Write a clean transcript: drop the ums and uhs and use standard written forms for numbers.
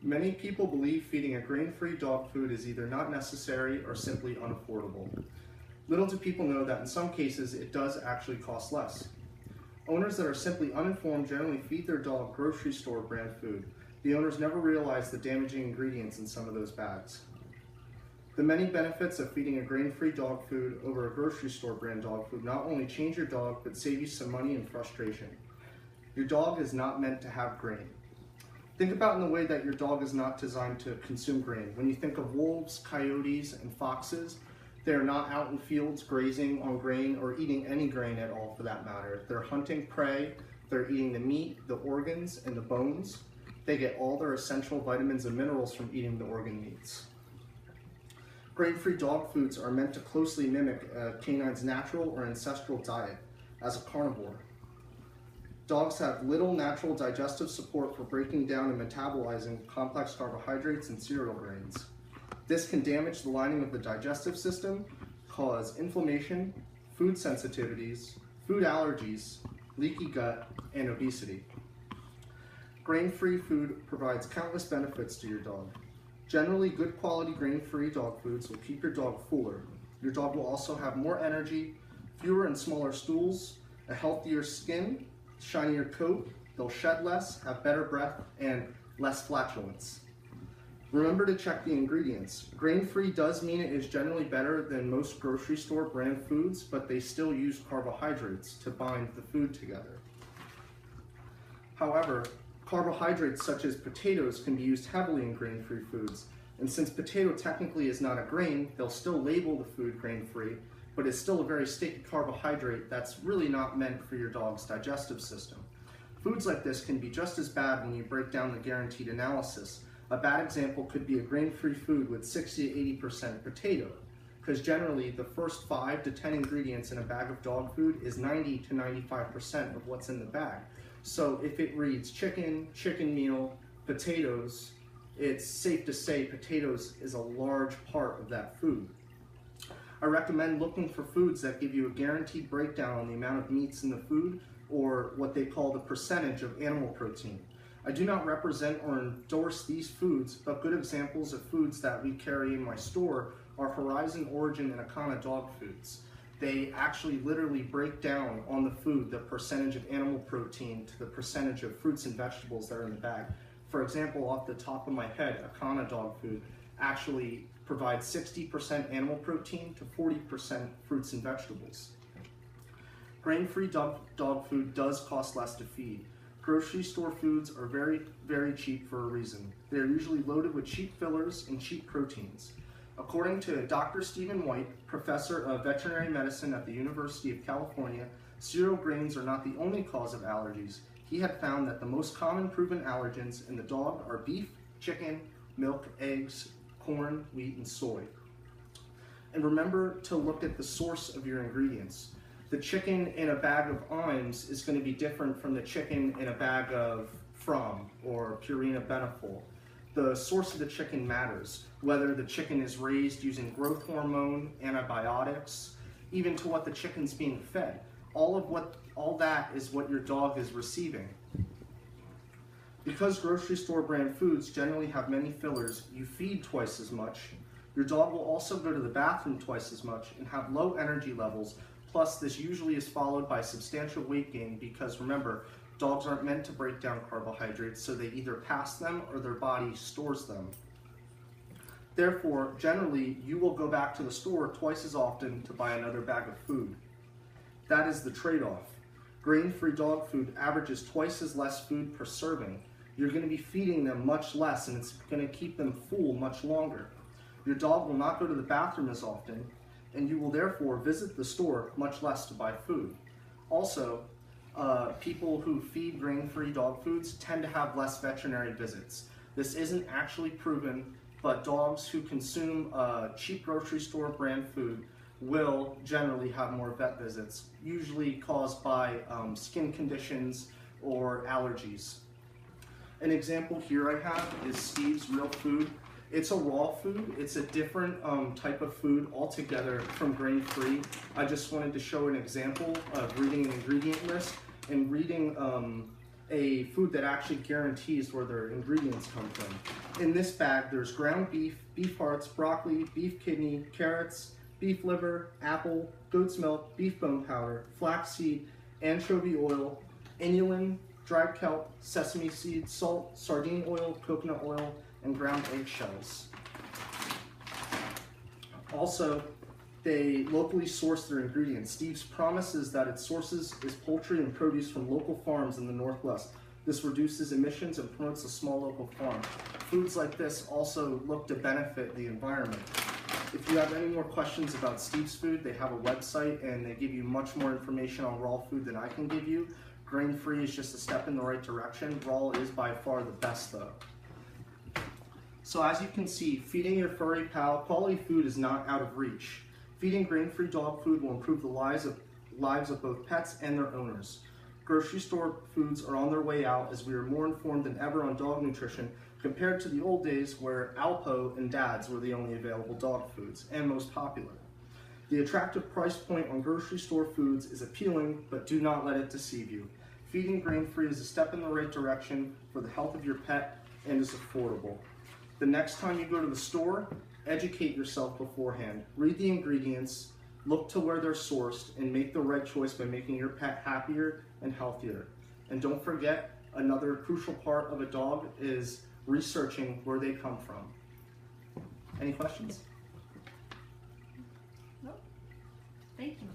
Many people believe feeding a grain-free dog food is either not necessary or simply unaffordable. Little do people know that in some cases it does actually cost less. Owners that are simply uninformed generally feed their dog grocery store brand food. The owners never realize the damaging ingredients in some of those bags. The many benefits of feeding a grain-free dog food over a grocery store brand dog food not only change your dog, but save you some money and frustration. Your dog is not meant to have grain. Think about in the way that your dog is not designed to consume grain. When you think of wolves, coyotes, and foxes, they are not out in fields grazing on grain or eating any grain at all for that matter. They're hunting prey, they're eating the meat, the organs, and the bones. They get all their essential vitamins and minerals from eating the organ meats. Grain-free dog foods are meant to closely mimic a canine's natural or ancestral diet as a carnivore. Dogs have little natural digestive support for breaking down and metabolizing complex carbohydrates and cereal grains. This can damage the lining of the digestive system, cause inflammation, food sensitivities, food allergies, leaky gut, and obesity. Grain-free food provides countless benefits to your dog. Generally, good quality grain-free dog foods will keep your dog fuller. Your dog will also have more energy, fewer and smaller stools, a healthier skin, shinier coat, they'll shed less, have better breath, and less flatulence. Remember to check the ingredients. Grain-free does mean it is generally better than most grocery store brand foods, but they still use carbohydrates to bind the food together. However, carbohydrates such as potatoes can be used heavily in grain-free foods, and since potato technically is not a grain, they'll still label the food grain-free, but it's still a very sticky carbohydrate that's really not meant for your dog's digestive system. Foods like this can be just as bad when you break down the guaranteed analysis. A bad example could be a grain-free food with 60 to 80% potato, because generally the first 5 to 10 ingredients in a bag of dog food is 90 to 95% of what's in the bag. So if it reads chicken, chicken meal, potatoes, it's safe to say potatoes is a large part of that food. I recommend looking for foods that give you a guaranteed breakdown on the amount of meats in the food, or what they call the percentage of animal protein. I do not represent or endorse these foods, but good examples of foods that we carry in my store are Horizon, Origin, and Akana dog foods. They actually literally break down on the food the percentage of animal protein to the percentage of fruits and vegetables that are in the bag. For example, off the top of my head, Akana dog food actually provides 60% animal protein to 40% fruits and vegetables. Grain-free dog food does cost less to feed. Grocery store foods are very, very cheap for a reason. They are usually loaded with cheap fillers and cheap proteins. According to Dr. Stephen White, professor of veterinary medicine at the University of California, cereal grains are not the only cause of allergies. He had found that the most common proven allergens in the dog are beef, chicken, milk, eggs, corn, wheat, and soy. And remember to look at the source of your ingredients. The chicken in a bag of Iams is going to be different from the chicken in a bag of From or Purina Beneful. The source of the chicken matters, whether the chicken is raised using growth hormone, antibiotics, even to what the chicken's being fed. All that is what your dog is receiving. Because grocery store brand foods generally have many fillers, you feed twice as much. Your dog will also go to the bathroom twice as much and have low energy levels. Plus, this usually is followed by substantial weight gain because remember, dogs aren't meant to break down carbohydrates, so they either pass them or their body stores them. Therefore, generally, you will go back to the store twice as often to buy another bag of food. That is the trade-off. Grain-free dog food averages twice as less food per serving. You're going to be feeding them much less, and it's going to keep them full much longer. Your dog will not go to the bathroom as often, and you will therefore visit the store much less to buy food. Also, people who feed grain-free dog foods tend to have less veterinary visits. This isn't actually proven, but dogs who consume cheap grocery store brand food will generally have more vet visits, usually caused by skin conditions or allergies. An example here I have is Steve's Real Food. It's a raw food. It's a different type of food altogether from grain-free. I just wanted to show an example of reading an ingredient list and reading a food that actually guarantees where their ingredients come from. In this bag, there's ground beef, beef hearts, broccoli, beef kidney, carrots, beef liver, apple, goat's milk, beef bone powder, flaxseed, anchovy oil, inulin, dried kelp, sesame seed, salt, sardine oil, coconut oil, and ground eggshells. Also, they locally source their ingredients. Steve's promises that its sources is poultry and produce from local farms in the Northwest. This reduces emissions and promotes a small local farm. Foods like this also look to benefit the environment. If you have any more questions about Steve's Food, they have a website and they give you much more information on raw food than I can give you. Grain-free is just a step in the right direction. Raw is by far the best though. So as you can see, feeding your furry pal quality food is not out of reach. Feeding grain-free dog food will improve the lives of both pets and their owners. Grocery store foods are on their way out as we are more informed than ever on dog nutrition compared to the old days where Alpo and Dad's were the only available dog foods and most popular. The attractive price point on grocery store foods is appealing, but do not let it deceive you. Feeding grain-free is a step in the right direction for the health of your pet and is affordable. The next time you go to the store, educate yourself beforehand. Read the ingredients, look to where they're sourced, and make the right choice by making your pet happier and healthier. And don't forget, another crucial part of a dog is researching where they come from. Any questions? No. Thank you.